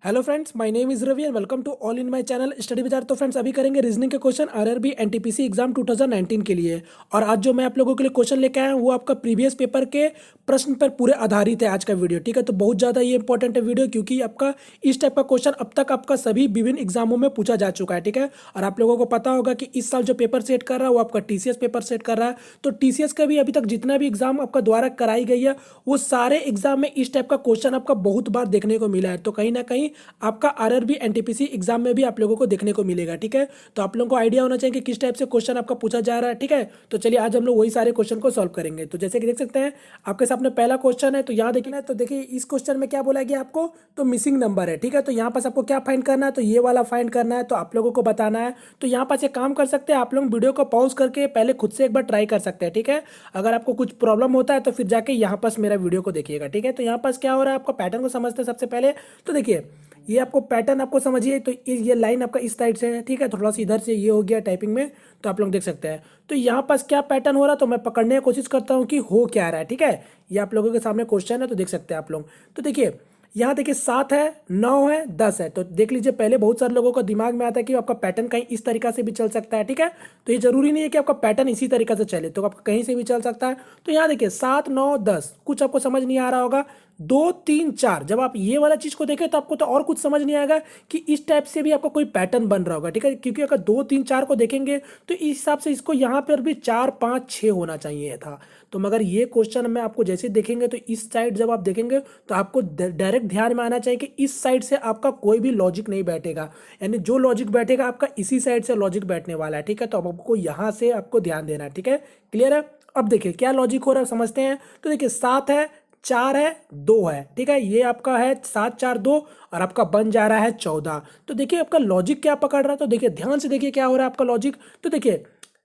Hello friends, my name is Ravi and welcome to all in my channel study bazaar. तो friends, अभी करेंगे reasoning के question RRB NTPC exam 2019 के लिए। और आज जो मैं आप लोगों के लिए क्वेश्चन लेके आया हूँ वो आपका प्रीवियस पेपर के प्रश्न पर पूरे आधारित है आज का वीडियो। ठीक है, तो बहुत ज़्यादा ये इंपॉर्टेंट है वीडियो, क्योंकि आपका इस टाइप का क्वेश्चन अब तक आपका सभी विभिन्न एग्जामों में पूछा जा चुका है। ठीक है, और आप लोगों को पता होगा कि इस साल जो पेपर सेट कर रहा है वो आपका टीसीएस पेपर सेट कर रहा है। तो टीसीएस का भी अभी तक जितना भी एग्जाम आपका द्वारा कराई गई है वो सारे एग्जाम में इस टाइप का क्वेश्चन आपका बहुत बार देखने को मिला है। तो कहीं ना कहीं आपका आरआरबी एनटीपीसी एग्जाम में भी आप लोगों को देखने को मिलेगा। ठीक है, तो आप लोगों को आइडिया होना चाहिए कि किस टाइप से क्वेश्चन आपका पूछा जा रहा है। ठीक है, तो चलिए आज हम लोग वही सारे क्वेश्चन को सॉल्व करेंगे। तो जैसे कि देख सकते हैं आपके सामने पहला क्वेश्चन है, तो यहाँ देखना है। तो देखिए इस क्वेश्चन में क्या बोला गया आपको, तो मिसिंग नंबर है। ठीक है, तो यहाँ पास आपको क्या फाइंड करना है, तो ये वाला फाइंड करना है, तो आप लोगों को बताना है। तो यहाँ पास एक काम कर सकते हैं, आप लोग वीडियो को पॉज करके पहले खुद से एक बार ट्राई कर सकते हैं। ठीक है, अगर आपको कुछ प्रॉब्लम होता है तो फिर जाके यहाँ पास मेरा वीडियो को देखिएगा। ठीक है, तो यहाँ पास क्या हो रहा है, आपका पैटर्न को समझते हैं सबसे पहले। तो देखिए ये आपको पैटर्न आपको समझिए, तो ये लाइन आपका इस साइड से है। ठीक है, थोड़ा सा इधर से ये हो गया टाइपिंग में, तो आप लोग देख सकते हैं। तो यहाँ पास क्या पैटर्न हो रहा है, तो मैं पकड़ने की कोशिश करता हूँ कि हो क्या रहा है। ठीक है, ये आप लोगों के सामने क्वेश्चन है, तो देख सकते हैं आप लोग। तो देखिए यहाँ देखिए 7 है, 9 है, 10 है। तो देख लीजिए, पहले बहुत सारे लोगों को दिमाग में आता है कि आपका पैटर्न कहीं इस तरीका से भी चल सकता है। ठीक है, तो ये जरूरी नहीं है कि आपका पैटर्न इसी तरीका से चले, तो आपका कहीं से भी चल सकता है। तो यहाँ देखिए 7, 9, 10 कुछ आपको समझ नहीं आ रहा होगा। 2, 3, 4 जब आप ये वाला चीज को देखें तो आपको तो और कुछ समझ नहीं आएगा कि इस टाइप से भी आपका कोई पैटर्न बन रहा होगा। ठीक है, क्योंकि अगर 2, 3, 4 को देखेंगे तो इस हिसाब से इसको यहाँ पर भी 4, 5, 6 होना चाहिए था। तो मगर ये क्वेश्चन में आपको जैसे देखेंगे तो इस साइड जब आप देखेंगे तो आपको डायरेक्ट ध्यान में आना चाहिए कि इस साइड से आपका कोई भी लॉजिक नहीं बैठेगा, यानी जो लॉजिक बैठेगा आपका इसी साइड से लॉजिक बैठने वाला है। ठीक है, तो अब आपको यहाँ से आपको ध्यान देना है। ठीक है, क्लियर है। अब देखिए क्या लॉजिक हो रहा है समझते हैं। तो देखिए 7 है, 4 है, 2 है। ठीक है, ये आपका है 7, 4, 2 और आपका बन जा रहा है 14। तो देखिए आपका लॉजिक क्या पकड़ रहा है, तो देखिए ध्यान से देखिए क्या हो रहा है आपका लॉजिक। तो देखिए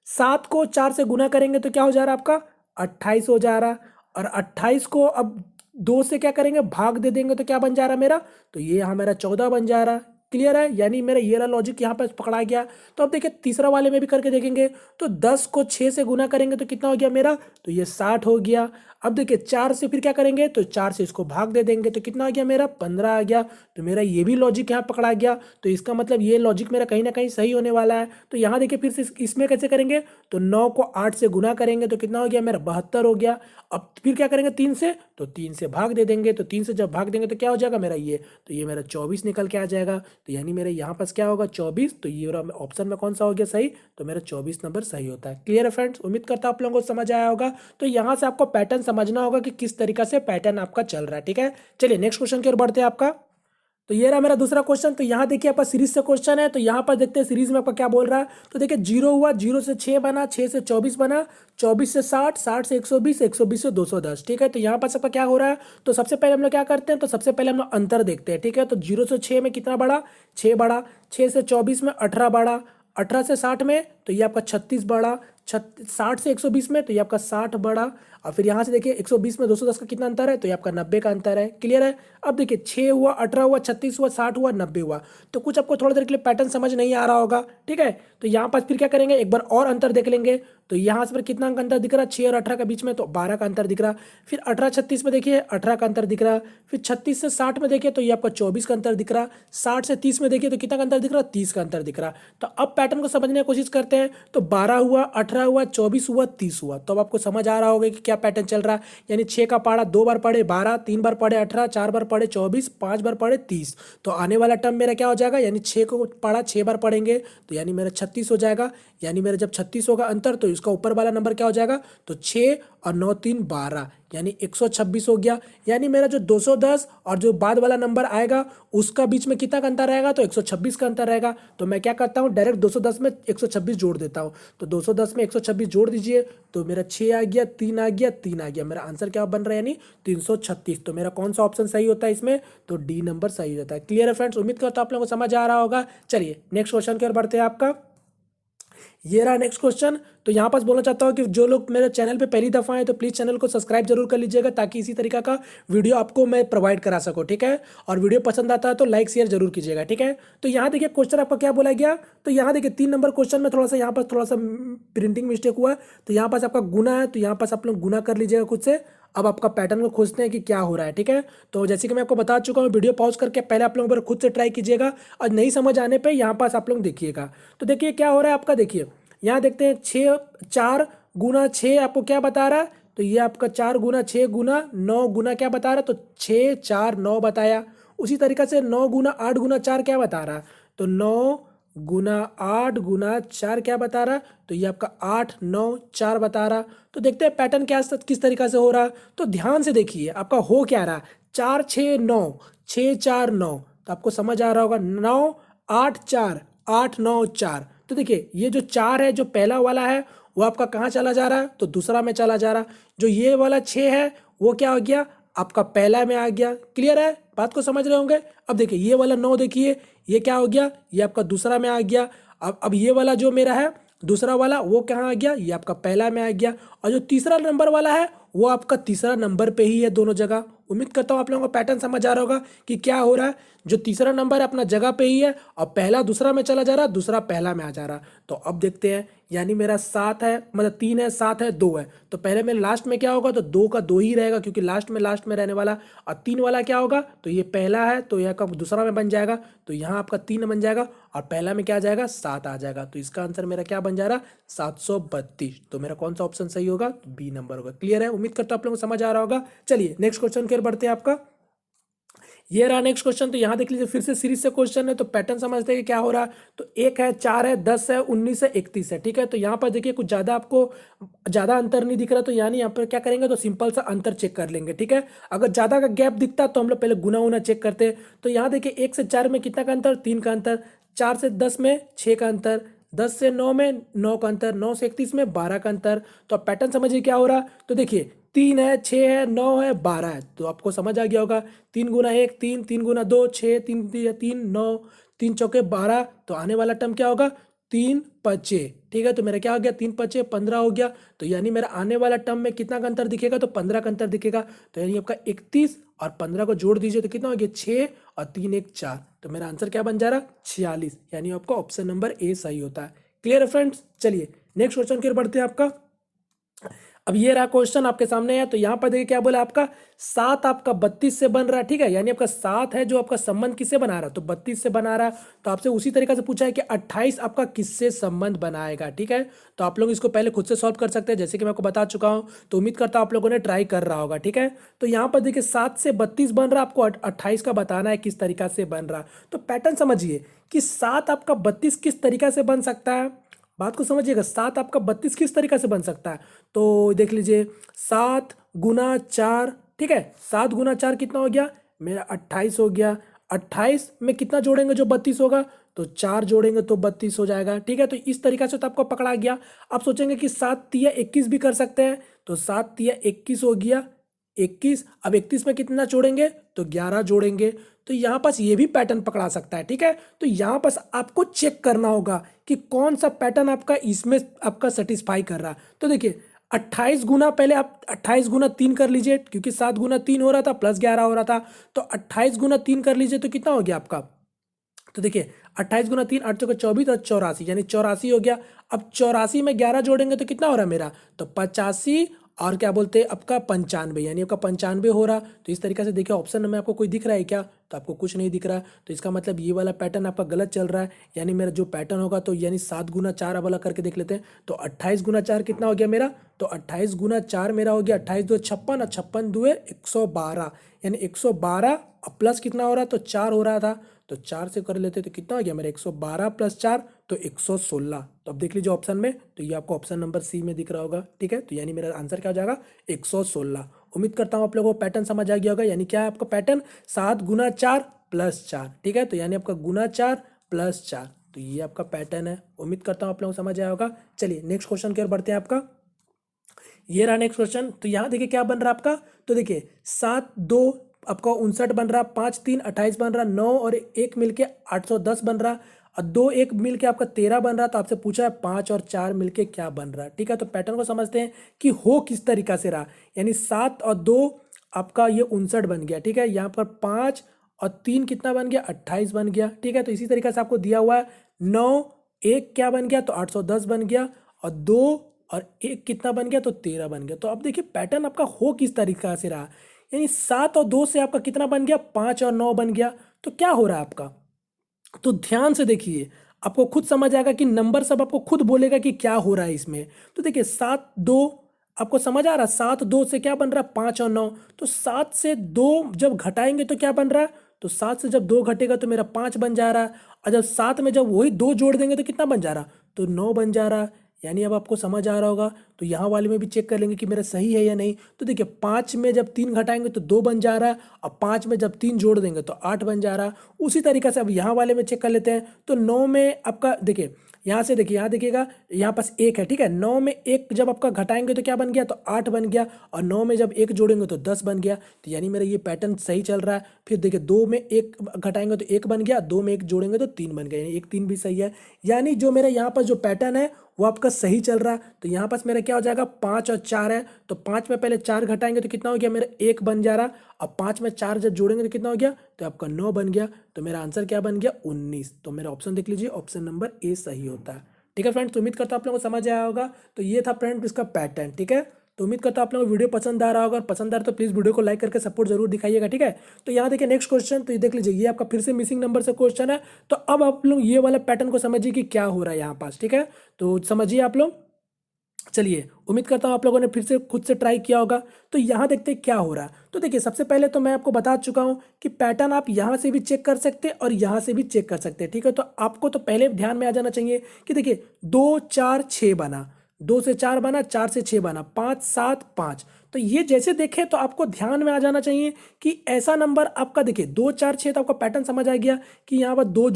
7 को 4 से गुना करेंगे तो क्या हो जा रहा है आपका 28 हो जा रहा। और 28 को अब 2 से क्या करेंगे, भाग दे देंगे तो क्या बन जा रहा है मेरा, तो ये यहाँ मेरा 14 बन जा रहा। क्लियर है, यानी मेरा ये रहा लॉजिक यहाँ पे पकड़ा गया। तो अब देखिए तीसरा वाले में भी करके देखेंगे। तो 10 को 6 से गुना करेंगे तो कितना हो गया मेरा, तो ये 60 हो गया। अब देखिए 4 से फिर क्या करेंगे, तो 4 से इसको भाग दे देंगे तो कितना आ गया मेरा 15 आ गया। तो मेरा ये भी लॉजिक यहाँ पकड़ा गया। तो इसका मतलब ये लॉजिक मेरा कहीं ना कहीं सही होने वाला है। तो यहाँ देखिए फिर से इसमें कैसे करेंगे, तो 9 को 8 से गुना करेंगे तो कितना हो गया मेरा 72 हो गया। अब फिर क्या करेंगे 3 से, तो 3 से भाग दे देंगे। तो 3 से जब भाग देंगे तो क्या हो जाएगा मेरा ये, तो ये मेरा 24 निकल के आ जाएगा। तो यानी मेरे यहाँ पास क्या होगा 24। तो ये ऑप्शन में कौन सा हो गया सही, तो मेरा 24 नंबर सही होता है। क्लियर है फ्रेंड्स, उम्मीद करता हूं आप लोगों को समझ आया होगा। तो यहाँ से आपको पैटर्न समझना होगा कि किस तरीका से पैटर्न आपका चल रहा है। ठीक है, चलिए नेक्स्ट क्वेश्चन की ओर बढ़ते हैं आपका। तो ये रहा मेरा दूसरा क्वेश्चन। तो यहाँ देखिए आपका सीरीज से क्वेश्चन है, तो यहाँ पर देखते हैं सीरीज में आपका क्या बोल रहा है। तो देखिए 0 हुआ, 0 से 6 बना, 6 से 24 बना, 24 से 60, 60 से 120, 120 से 210। ठीक है, तो यहाँ पर आपका क्या हो रहा है, तो सबसे पहले हम लोग क्या करते हैं, तो सबसे पहले हम लोग अंतर देखते हैं। ठीक है, तो 0 से 6 में कितना बढ़ा, 6 बढ़ा। 6 से 24 में 18 बढ़ा। 18 से 60 में तो ये आपका 36 बढ़ा। 60 से 120 में तो ये आपका 60 बढ़ा। और फिर यहाँ से देखिए 120 में 210 का कितना अंतर है, तो ये आपका 90 का अंतर है। क्लियर है। अब देखिए 6 हुआ, 18 हुआ, 36 हुआ, 60 हुआ, 90 हुआ। तो कुछ आपको थोड़ी देर के लिए पैटर्न समझ नहीं आ रहा होगा। ठीक है, तो यहाँ पर फिर क्या करेंगे, एक बार और अंतर देख लेंगे। तो यहाँ से फिर कितना अंतर दिख रहा है, 6 और 18 के बीच में, तो 12 का अंतर दिख रहा। फिर 18 36 में देखिए 18 का अंतर दिख रहा। फिर 36 से 60 में देखिए तो ये आपका 24 का अंतर दिख रहा। 60 से 30 में देखिए तो कितना का अंतर दिख रहा, 30 का अंतर दिख रहा। तो अब पैटर्न को समझने की कोशिश करते हैं। तो 12 हुआ, 18 हुआ, 24 हुआ, 30 हुआ। तो अब आपको समझ आ रहा होगा कि क्या पैटर्न चल रहा है। यानी 6 का पारा 2 बार पढ़े 12, 3 बार पढ़े 18, 4 बार पढ़े 24, 5 बार पढ़े 30। तो आने वाला टर्म मेरा क्या हो जाएगा, यानी 6 को पारा 6 बार पढ़ेंगे तो यानी मेरा 36 हो जाएगा। यानी मेरा जब 36 होगा अंतर, तो इसका ऊपर वाला नंबर क्या हो जाएगा, तो 6 और 9 3 12, यानी 126 हो गया। यानी मेरा जो 210 और जो बाद वाला नंबर आएगा उसका बीच में कितना का अंतर रहेगा, तो 126 का अंतर रहेगा। तो मैं क्या करता हूँ, डायरेक्ट 210 में 126 जोड़ देता हूँ। तो 210 में 126 जोड़ दीजिए तो मेरा 6 आ गया, 3 आ गया, 3 आ गया। मेरा आंसर क्या बन रहा है, यानी 336। तो मेरा कौन सा ऑप्शन सही होता है इसमें, तो डी नंबर सही होता है। क्लियर है फ्रेंड्स, उम्मीद करता हूँ आप लोगों को समझ आ रहा होगा। चलिए नेक्स्ट क्वेश्चन की ओर बढ़ते हैं आपका। ये रहा नेक्स्ट क्वेश्चन। तो यहाँ पास बोलना चाहता हूँ कि जो लोग मेरे चैनल पे पहली दफ़ा आए तो प्लीज़ चैनल को सब्सक्राइब जरूर कर लीजिएगा, ताकि इसी तरीका का वीडियो आपको मैं प्रोवाइड करा सकूँ। ठीक है, और वीडियो पसंद आता है तो लाइक शेयर जरूर कीजिएगा। ठीक है, तो यहाँ देखिए क्वेश्चन आपका क्या बोला गया। तो यहाँ देखिए 3 नंबर क्वेश्चन में थोड़ा सा यहाँ पास थोड़ा सा प्रिंटिंग मिस्टेक हुआ है। तो यहाँ पास आपका गुना है, तो यहाँ पास आप लोग गुना कर लीजिएगा खुद से। अब आपका पैटर्न को खोजते हैं कि क्या हो रहा है, ठीक है। तो जैसे कि मैं आपको बता चुका हूँ, वीडियो पॉज करके पहले आप लोगों पर खुद से ट्राई कीजिएगा और नहीं समझ आने पे यहाँ पास आप लोग देखिएगा। तो देखिए क्या हो रहा है आपका, देखिए यहाँ देखते हैं 4 गुना 6 आपको क्या बता रहा है, तो ये आपका 4 गुना 6 गुना 9 गुना क्या बता रहा है, तो 6 4 9 बताया। उसी तरीके से 9 गुना 8 गुना 4 क्या बता रहा है, तो 9 गुना 8 गुना 4 क्या बता रहा है, तो ये आपका 8 9 4 बता रहा। तो देखते हैं पैटर्न क्या किस तरीके से हो रहा है। तो ध्यान से देखिए आपका हो क्या रहा है, 4 6 9 6 4 9, तो आपको समझ आ रहा होगा 9 8 4 8 9 4। तो देखिए ये जो 4 है, जो पहला वाला है वो आपका कहाँ चला जा रहा है, तो दूसरा में चला जा रहा। जो ये वाला 6 है वो क्या हो गया, आपका पहला में आ गया। क्लियर है, बात को समझ रहे होंगे। अब देखिए ये वाला 9 देखिए ये क्या हो गया, ये आपका दूसरा में आ गया। अब ये वाला जो मेरा है दूसरा वाला वो कहाँ आ गया, ये आपका पहला में आ गया। और जो तीसरा नंबर वाला है वो आपका तीसरा नंबर पे ही है दोनों जगह। उम्मीद करता हूँ आप लोगों को पैटर्न समझ आ रहा होगा कि क्या हो रहा है। जो तीसरा नंबर है अपना जगह पे ही है और पहला दूसरा में चला जा रहा है, दूसरा पहला में आ जा रहा। तो अब देखते हैं, यानी मेरा 7 है, मतलब 3 है, 7 है, 2 है। तो पहले मेरे लास्ट में क्या होगा, तो 2 का 2 ही रहेगा क्योंकि लास्ट में रहने वाला। और 3 वाला क्या होगा, तो ये पहला है तो यह कब दूसरा में बन जाएगा, तो यहाँ आपका 3 बन जाएगा और पहला में क्या आ जाएगा, 7 आ जाएगा। तो इसका आंसर मेरा क्या बन जा रहा, 732। तो मेरा कौन सा ऑप्शन सही होगा, तो बी नंबर होगा। क्लियर है, उम्मीद करता हूँ आप लोगों को समझ आ रहा होगा। चलिए नेक्स्ट क्वेश्चन की ओर बढ़ते हैं। आपका ये रहा नेक्स्ट क्वेश्चन। तो यहाँ देख लीजिए फिर से सीरीज से क्वेश्चन है, तो पैटर्न समझते हैं कि क्या हो रहा है। तो 1 है, 4 है, 10 है, 19 है, 31 है, ठीक है। तो यहाँ पर देखिए कुछ ज़्यादा आपको ज़्यादा अंतर नहीं दिख रहा, तो यानी यहाँ पर क्या करेंगे, तो सिंपल सा अंतर चेक कर लेंगे, ठीक है। अगर ज़्यादा का गैप दिखता तो हम लोग पहले गुना उना चेक करते हैं। तो यहाँ देखिए 1 से 4 में कितना का अंतर, 3 का अंतर। 4 से 10 में 6 का अंतर। 10 से 9 में 9 का अंतर। 9 से 31 में 12 का अंतर। तो आप पैटर्न समझिए क्या हो रहा। तो देखिए 3 है, 6 है, 9 है, 12 है, तो आपको समझ आ गया होगा। 3 गुना 1 3, 3 गुना 2 6, 3 3 9, 3 चौके 12। तो आने वाला टर्म क्या होगा, 3 5, ठीक है। तो मेरा क्या हो गया, 3 5 15 हो गया। तो यानी मेरा आने वाला टर्म में कितना का अंतर दिखेगा, तो 15 का अंतर दिखेगा। तो यानी आपका 31 और 15 को जोड़ दीजिए तो कितना हो गया, 6 और 3 1 4। तो मेरा आंसर क्या बन जा रहा, 46। यानी आपका ऑप्शन नंबर ए सही होता है। क्लियर है फ्रेंड्स। चलिए नेक्स्ट क्वेश्चन की ओर बढ़ते हैं। आपका अब ये रहा क्वेश्चन आपके सामने है। तो यहाँ पर देखिए क्या बोला, आपका 7 आपका 32 से बन रहा है, ठीक है। यानी आपका 7 है जो आपका संबंध किससे बना रहा है, तो 32 से बना रहा है। तो आपसे उसी तरीके से पूछा है कि 28 आपका किससे संबंध बनाएगा, ठीक है। तो आप लोग इसको पहले खुद से सॉल्व कर सकते हैं, जैसे कि मैं आपको बता चुका हूँ। तो उम्मीद करता हूँ आप लोगों ने ट्राई कर रहा होगा, ठीक है। तो यहाँ पर देखिए 7 से 32 बन रहा है, आपको 28 का बताना है किस तरीका से बन रहा। तो पैटर्न समझिए कि 7 आपका 32 किस तरीका से बन सकता है। बात को समझिएगा, 7 आपका 32 किस तरीके से बन सकता है। तो देख लीजिए 7 गुना 4, ठीक है। 7 गुना 4 कितना हो गया मेरा, 28 हो गया। 28 में कितना जोड़ेंगे जो 32 होगा, तो 4 जोड़ेंगे तो 32 हो जाएगा, ठीक है। तो इस तरीके से तो आपको पकड़ा गया। आप सोचेंगे कि 7 तिया 21 भी कर सकते हैं, तो 7 तिया 21 हो गया 21। अब 31 में कितना जोड़ेंगे, तो 11 जोड़ेंगे। तो यहाँ पास ये भी पैटर्न पकड़ा सकता है, ठीक है। तो यहाँ पास आपको चेक करना होगा कि कौन सा पैटर्न आपका इसमें आपका सेटिस्फाई कर रहा है। तो देखिए 28 गुना, पहले आप 28 गुना 3 कर लीजिए, क्योंकि 7 गुना 3 हो रहा था प्लस 11 हो रहा था। तो 28 गुना 3 कर लीजिए तो कितना हो गया आपका, तो देखिए 28 गुना 3 8 चौके 24 और 84, यानी 84 हो गया। अब 84 में 11 जोड़ेंगे तो कितना हो रहा है मेरा, तो 85 और क्या बोलते हैं आपका 95, यानी आपका 95 हो रहा। तो इस तरीके से देखिए ऑप्शन में आपको कोई दिख रहा है क्या, तो आपको कुछ नहीं दिख रहा। तो इसका मतलब ये वाला पैटर्न आपका गलत चल रहा है। यानी मेरा जो पैटर्न होगा, तो यानी 7 गुना 4 वाला करके देख लेते हैं। तो 28 गुना 4 कितना हो गया मेरा, तो 28 गुना 4 मेरा हो गया 28 2 56 और 56 2 112, यानी 112 प्लस कितना हो रहा, तो 4 हो रहा था। तो 4 से कर लेते तो कितना हो गया मेरा, 112 प्लस 4 तो 116। तो अब देख लीजिए ऑप्शन में, तो ये आपको ऑप्शन नंबर सी में दिख रहा होगा, ठीक है। तो यानी मेरा आंसर क्या हो जाएगा, 116। उम्मीद करता हूँ आप लोगों को पैटर्न समझ आ गया होगा। यानी क्या है आपका पैटर्न, 7 गुना 4 प्लस 4, ठीक है। तो यानी आपका गुना 4 प्लस 4, तो ये आपका पैटर्न है। उम्मीद करता हूँ आप लोगों को समझ आया होगा। चलिए नेक्स्ट क्वेश्चन की ओर बढ़ते हैं। आपका ये रहा नेक्स्ट क्वेश्चन। तो यहाँ देखिए क्या बन रहा है आपका, तो देखिए 7 2 आपका 59 बन रहा, 5 3 28 बन रहा, 9 और 1 मिलके 810 बन रहा, और 2 1 मिलके आपका 13 बन रहा। तो आपसे पूछा है 5 और 4 मिलके क्या बन रहा है, ठीक है। तो पैटर्न को समझते हैं कि हो किस तरीका से रहा। यानी 7 और 2 आपका ये 59 बन गया, ठीक है। यहाँ पर 5 और 3 कितना बन गया, 28 बन गया, ठीक है। तो इसी तरीके से आपको दिया हुआ है 9 1 क्या बन गया, तो 810 बन गया, और 2 और एक कितना बन गया, तो 13 बन गया। तो अब देखिए पैटर्न आपका हो किस तरीका से रहा, यानी 7 और 2 से आपका कितना बन गया, 5 और 9 बन गया। तो क्या हो रहा है आपका, तो ध्यान से देखिए, आपको खुद समझ आएगा कि नंबर सब आपको खुद बोलेगा कि क्या हो रहा है इसमें। तो देखिए 7 2, आपको समझ आ रहा है, 7 2 से क्या बन रहा है, 5 और 9। तो 7 से 2 जब घटाएंगे तो क्या बन रहा है, तो 7 से जब 2 घटेगा तो मेरा 5 बन जा रहा है। और जब 7 में जब वही 2 जोड़ देंगे तो कितना बन जा रहा, तो 9 बन जा रहा है। यानी अब आपको समझ आ रहा होगा। तो यहाँ वाले में भी चेक कर लेंगे कि मेरा सही है या नहीं। तो देखिए 5 में जब 3 घटाएंगे तो 2 बन जा रहा है, और 5 में जब 3 जोड़ देंगे तो 8 बन जा रहा है। उसी तरीके से अब यहाँ वाले में चेक कर लेते हैं। तो 9 में आपका देखिए, यहाँ से देखिए, यहाँ देखिएगा, यहाँ पास 1 है, ठीक है। 9 में 1 जब आपका घटाएंगे तो क्या बन गया, तो 8 बन गया। और 9 में जब 1 जोड़ेंगे तो 10 बन गया। तो यानी मेरा ये पैटर्न सही चल रहा है। फिर देखिए 2 में 1 घटाएंगे तो 1 बन गया, 2 में 1 जोड़ेंगे तो 3 बन गया, यानी 1 3 भी सही है। यानी जो मेरा यहाँ पर जो पैटर्न है वो आपका सही चल रहा है। तो यहाँ पास मेरा क्या हो जाएगा, 5 और 4 है। तो 5 में पहले 4 घटाएंगे तो कितना हो गया, मेरा 1 बन जा रहा। अब 5 में 4 जब जोड़ेंगे तो कितना हो गया, तो आपका 9 बन गया। तो मेरा आंसर क्या बन गया, 19। तो मेरा ऑप्शन देख लीजिए, ऑप्शन नंबर ए सही होता है। ठीक है फ्रेंड्स, तो उम्मीद करता हूँ आप लोगों को समझ आया होगा। तो ये था फ्रेंड इसका पैटर्न, ठीक है। तो उम्मीद करता हूँ आप लोगों को वीडियो पसंद आ रहा होगा, और पसंद आ रहा तो प्लीज़ वीडियो को लाइक करके सपोर्ट जरूर दिखाइएगा, ठीक है। तो यहाँ देखिए नेक्स्ट क्वेश्चन, तो ये देख लीजिए, ये आपका फिर से मिसिंग नंबर से क्वेश्चन है। तो अब आप लोग ये वाला पैटर्न को समझिए कि क्या हो रहा है यहाँ पास, ठीक है। तो समझिए आप लोग। चलिए, उम्मीद करता हूँ आप लोगों ने फिर से खुद से ट्राई किया होगा। तो यहाँ देखते हैं क्या हो रहा है। तो देखिए सबसे पहले तो मैं आपको बता चुका हूँ कि पैटर्न आप यहाँ से भी चेक कर सकते हैं और यहाँ से भी चेक कर सकते हैं, ठीक है। तो आपको तो पहले ध्यान में आ जाना चाहिए कि देखिए 2 4 6 बना, 2 से 4 बना, 4 से 6 बना, 5 7 5। तो ये जैसे देखें तो आपको ध्यान में आ जाना चाहिए कि ऐसा नंबर आपका देखिए 2 4 6, तो आपका पैटर्न समझ आ गया कि यहाँ पर 2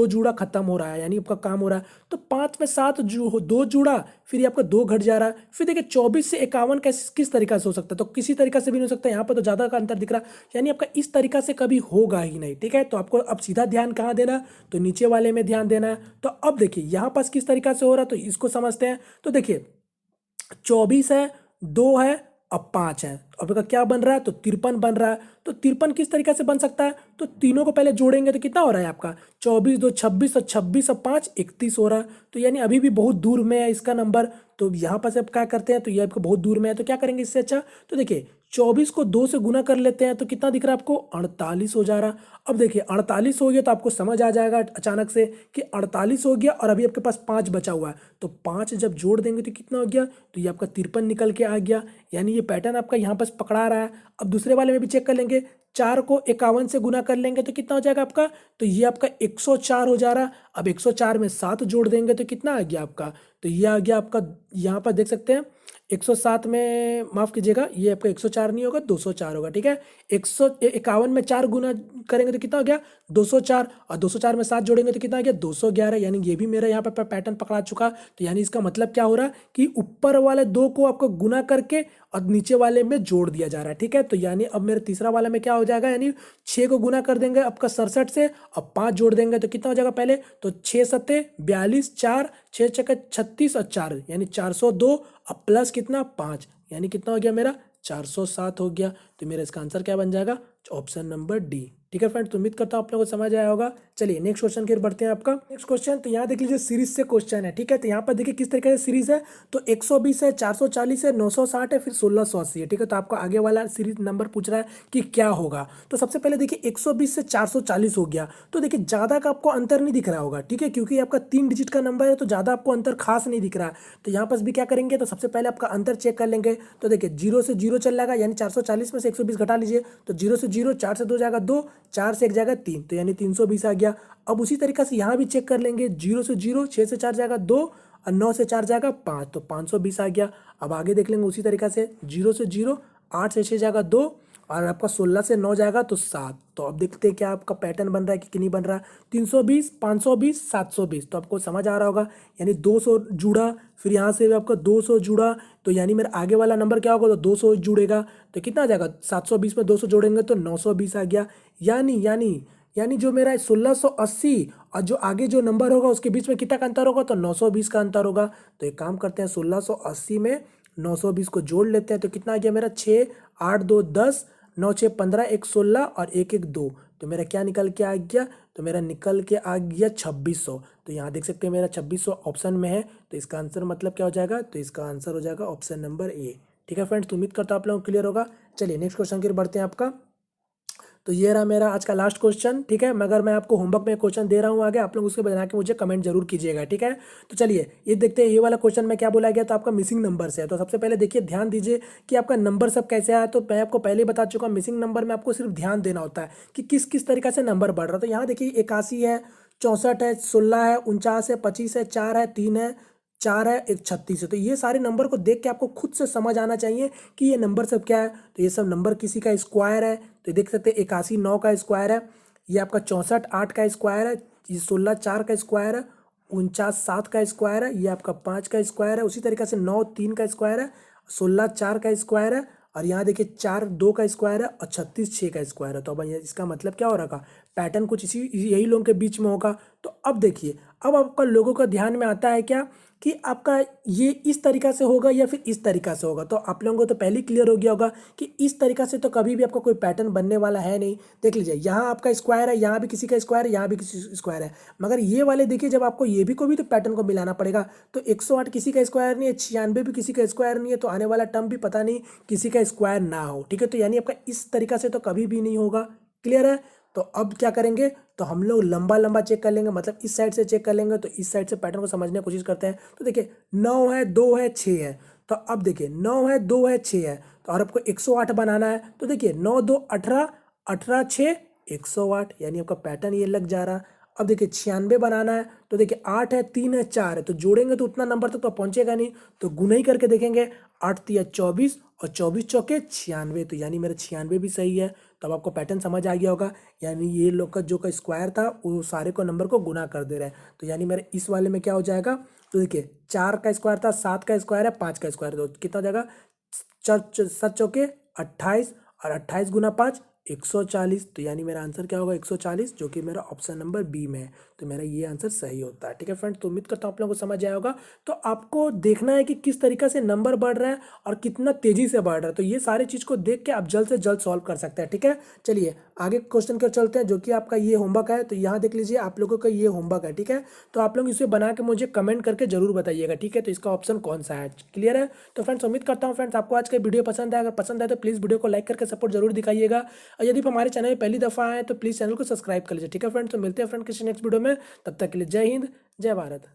जुड़ा खत्म हो रहा है, यानी आपका काम हो रहा है। तो 5 में 7 2 जुड़ा, फिर ये आपका 2 घट जा रहा है। फिर देखिए 24 से 51 किस तरीका से हो सकता है, तो किसी तरीका से भी नहीं हो सकता। यहाँ पर तो ज़्यादा का अंतर दिख रहा है, यानी आपका इस तरीका से कभी होगा ही नहीं, ठीक है। तो आपको अब सीधा ध्यान कहाँ देना, तो नीचे वाले में ध्यान देना है। तो अब देखिए यहाँ पास किस तरीका से हो रहा है, तो इसको समझते हैं। तो देखिए 24 है, 2 है, अब 5 है। अब का क्या बन रहा है, तो 53 बन रहा है। तो 53 किस तरीके से बन सकता है, तो तीनों को पहले जोड़ेंगे तो कितना हो रहा है आपका, 24 2 26, और 26 और 5 31 हो रहा है। तो यानी अभी भी बहुत दूर में है इसका नंबर। तो यहाँ पर से आप क्या करते हैं, तो ये आपको बहुत दूर में है, तो क्या करेंगे इससे अच्छा, तो देखिए 24 को 2 से गुना कर लेते हैं तो कितना दिख रहा है आपको, 48 हो जा रहा। अब देखिए 48 हो गया तो आपको समझ आ जाएगा अचानक से कि 48 हो गया, और अभी आपके पास 5 बचा हुआ है। तो 5 जब जोड़ देंगे तो कितना हो गया, तो ये आपका 53 निकल के आ गया। यानी ये पैटर्न आपका यहाँ पर पकड़ा रहा है। अब दूसरे वाले में भी चेक कर लेंगे, 4 को 51 से गुना कर लेंगे तो कितना हो जाएगा आपका, तो ये आपका 104 हो जा रहा। अब 104 में 7 जोड़ देंगे तो कितना आ गया आपका, तो ये आ गया आपका, यहाँ पर देख सकते हैं 107 में, माफ कीजिएगा, ये आपका 104 नहीं होगा, 204 होगा, ठीक है। 151 में 4 गुना करेंगे तो कितना हो गया, 204, और 204 में 7 जोड़ेंगे तो कितना आ गया, 211। यानी ये भी मेरा यहाँ पर पैटर्न पकड़ा चुका। तो यानी इसका मतलब क्या हो रहा है कि ऊपर वाले 2 को आपको गुना करके और नीचे वाले में जोड़ दिया जा रहा है, ठीक है। तो यानी अब मेरे तीसरा वाला में क्या हो जाएगा, यानी 6 को गुना कर देंगे आपका 67 से, और 5 जोड़ देंगे तो कितना हो जाएगा पहले, तो 6 7 42, 4 6 6 36 और 4, यानी 402, अब प्लस कितना 5, यानी कितना हो गया मेरा 407 हो गया। तो मेरा इसका आंसर क्या बन जाएगा, ऑप्शन नंबर डी। ठीक है फ्रेंड, तो उम्मीद करता हूँ आप लोगों को समझ आया होगा। चलिए नेक्स्ट क्वेश्चन की ओर बढ़ते हैं। आपका नेक्स्ट क्वेश्चन, तो यहाँ देख लीजिए सीरीज से क्वेश्चन है, ठीक है। तो यहाँ पर देखिए किस तरीके से सीरीज है, तो 120 है, 440 है, 960 है, फिर 1680 है, ठीक है। तो आपका आगे वाला सीरीज नंबर पूछ रहा है कि क्या होगा। तो सबसे पहले देखिए 120 से 440 हो गया, तो देखिए ज़्यादा का आपको अंतर नहीं दिख रहा होगा, ठीक है, क्योंकि आपका 3 डिजिट का नंबर है, तो ज़्यादा आपको अंतर खास नहीं दिख रहा है। तो यहाँ पर भी क्या करेंगे, तो सबसे पहले आपका अंतर चेक कर लेंगे। तो देखिए 0 से 0 चल जाएगा, यानी 440 में से 120 घटा लीजिए, तो 0 से 0, 4 से 2 जाएगा 2, 4 से 1 जाएगा 3, तो यानी 320 आ गया। अब उसी तरीके से यहाँ भी चेक कर लेंगे, 0 से 0, 6 से 4 जाएगा 2, और 9 से 4 जाएगा 5, तो 520 आ गया। अब आगे देख लेंगे उसी तरीका से, 0 से 0, 8 से 6 जाएगा 2, और आपका 16 से 9 जाएगा तो 7। तो अब देखते हैं क्या आपका पैटर्न बन रहा है कि नहीं बन रहा है। 320, 520, 720, तो आपको समझ आ रहा होगा, यानी 200 जुड़ा, फिर यहाँ से भी आपका 200 जुड़ा, तो यानी मेरा आगे वाला नंबर क्या होगा, तो 200 जुड़ेगा, तो कितना आ जाएगा, 720 में 200 जोड़ेंगे तो 920 आ गया। यानी जो मेरा 1680 और जो आगे जो नंबर होगा उसके बीच में कितना का अंतर होगा, तो 920 का अंतर होगा। तो एक काम करते हैं, 1680 में 920 को जोड़ लेते हैं, तो कितना आ गया मेरा, 6 8 2 10, 9 6 15, 1 16 और 1 1 2, तो मेरा क्या निकल के आ गया, तो मेरा निकल के आ गया 2600। तो यहाँ देख सकते हैं मेरा 2600 ऑप्शन में है, तो इसका आंसर मतलब क्या हो जाएगा, तो इसका आंसर हो जाएगा ऑप्शन नंबर ए। ठीक है फ्रेंड्स, तो उम्मीद करता हूँ आप लोगों को क्लियर होगा। चलिए नेक्स्ट क्वेश्चन की ओर बढ़ते हैं आपका। तो ये रहा मेरा आज का लास्ट क्वेश्चन। ठीक है, मगर मैं आपको होमवर्क में क्वेश्चन दे रहा हूँ आगे, आप लोग उसके बना के मुझे कमेंट जरूर कीजिएगा। ठीक है, तो चलिए ये देखते हैं ये वाला क्वेश्चन में क्या बोला गया। तो आपका मिसिंग नंबर से है, तो सबसे पहले देखिए ध्यान दीजिए कि आपका नंबर सब कैसे आया। तो मैं आपको पहले ही बता चुका हूँ, मिसिंग नंबर में आपको सिर्फ ध्यान देना होता है कि किस किस तरीके से नंबर बढ़ रहा है। तो यहाँ देखिए 81 है, 64 है, 16 है, 49 है, 25 है, 4 है, 3 है, 4 है, एक 36 है। तो ये सारे नंबर को देख के आपको खुद से समझ आना चाहिए कि ये नंबर सब क्या है। तो ये सब नंबर किसी का स्क्वायर है, तो देख सकते हैं 81 9 का स्क्वायर है, ये आपका 64 8 का स्क्वायर है, ये 16 4 का स्क्वायर है, 49 7 का स्क्वायर है, ये आपका 5 का स्क्वायर है, उसी तरीके से 9 3 का स्क्वायर है, 16 4 का स्क्वायर है, और यहाँ देखिए 4 2 का स्क्वायर है, और 36 6 का स्क्वायर है। तो अब इसका मतलब क्या हो रहा, पैटर्न कुछ इसी यही लोगों के बीच में होगा। तो अब देखिए, अब आपका लोगों का ध्यान में आता है क्या कि आपका ये इस तरीका से होगा या फिर इस तरीका से होगा। तो आप लोगों को तो पहले ही क्लियर हो गया होगा कि इस तरीका से तो कभी भी आपका कोई पैटर्न बनने वाला है नहीं। देख लीजिए, यहाँ आपका स्क्वायर है, यहाँ भी किसी का स्क्वायर है, यहाँ भी किसी स्क्वायर है, मगर ये वाले देखिए जब आपको ये भी को भी तो पैटर्न को मिलाना पड़ेगा। तो 108 किसी का स्क्वायर नहीं है, 96 भी किसी का स्क्वायर नहीं है, तो आने वाला टर्म भी पता नहीं किसी का स्क्वायर ना हो। ठीक है, तो यानी आपका इस तरीका से तो कभी भी नहीं होगा। क्लियर है, तो अब क्या करेंगे, तो हम लोग लंबा लंबा चेक कर लेंगे, मतलब इस साइड से चेक कर लेंगे। तो इस साइड से पैटर्न को समझने की कोशिश करते हैं। तो देखिए 9 है, 2 है, 6 है। तो अब देखिए 9 है, 2 है, 6 है, तो और आपको 108 बनाना है। तो देखिए 9 2 18, 18 6 108, यानी आपका पैटर्न ये लग जा रहा। अब देखिए 96 बनाना है। तो देखिए 8 है, 3 है, 4 है, तो जोड़ेंगे तो उतना नंबर तक तो पहुंचेगा नहीं, तो गुना ही करके देखेंगे। 8 तिया 24 और 24 चौके 96, तो यानी मेरा 96 भी सही है। तब आपको पैटर्न समझ आ गया होगा, यानी ये लोग का जो का स्क्वायर था वो सारे को नंबर को गुना कर दे रहे हैं। तो यानी मेरे इस वाले में क्या हो जाएगा, तो देखिए 4 का स्क्वायर था, 7 का स्क्वायर है, 5 का स्क्वायर, तो कितना हो जाएगा, 7 चौके 28, और 28 गुना 5 140। तो यानी मेरा आंसर क्या होगा, 140, जो कि मेरा ऑप्शन नंबर बी में है। तो मेरा ये आंसर सही होता है। ठीक है फ्रेंड्स, तो उम्मीद करता हूँ आप लोगों को समझ आया होगा। तो आपको देखना है कि किस तरीके से नंबर बढ़ रहा है और कितना तेजी से बढ़ रहा है। तो ये सारे चीज़ को देख के आप जल्द से जल्द सॉल्व कर सकते हैं। ठीक है, चलिए आगे क्वेश्चन कर चलते हैं, जो कि आपका ये होमवर्क है। तो यहाँ देख लीजिए, आप लोगों का ये होमवर्क है। ठीक है, तो आप लोग इसे बना के मुझे कमेंट करके जरूर बताइएगा। ठीक है, तो इसका ऑप्शन कौन सा है, क्लियर है। तो फ्रेंड्स उम्मीद करता हूँ फ्रेंड्स आपको आज का वीडियो पसंद है। अगर पसंद आए तो प्लीज़ वीडियो को लाइक करके सपोर्ट जरूर दिखाइएगा, और यदि हमारे चैनल में पहली दफ़ा आए तो प्लीज़ चैनल को सब्सक्राइब कर लीजिए। ठीक है फ्रेंड्स, तो मिलते हैं फ्रेंड किसी नेक्स्ट वीडियो में, तब तक के लिए जय हिंद, जय भारत।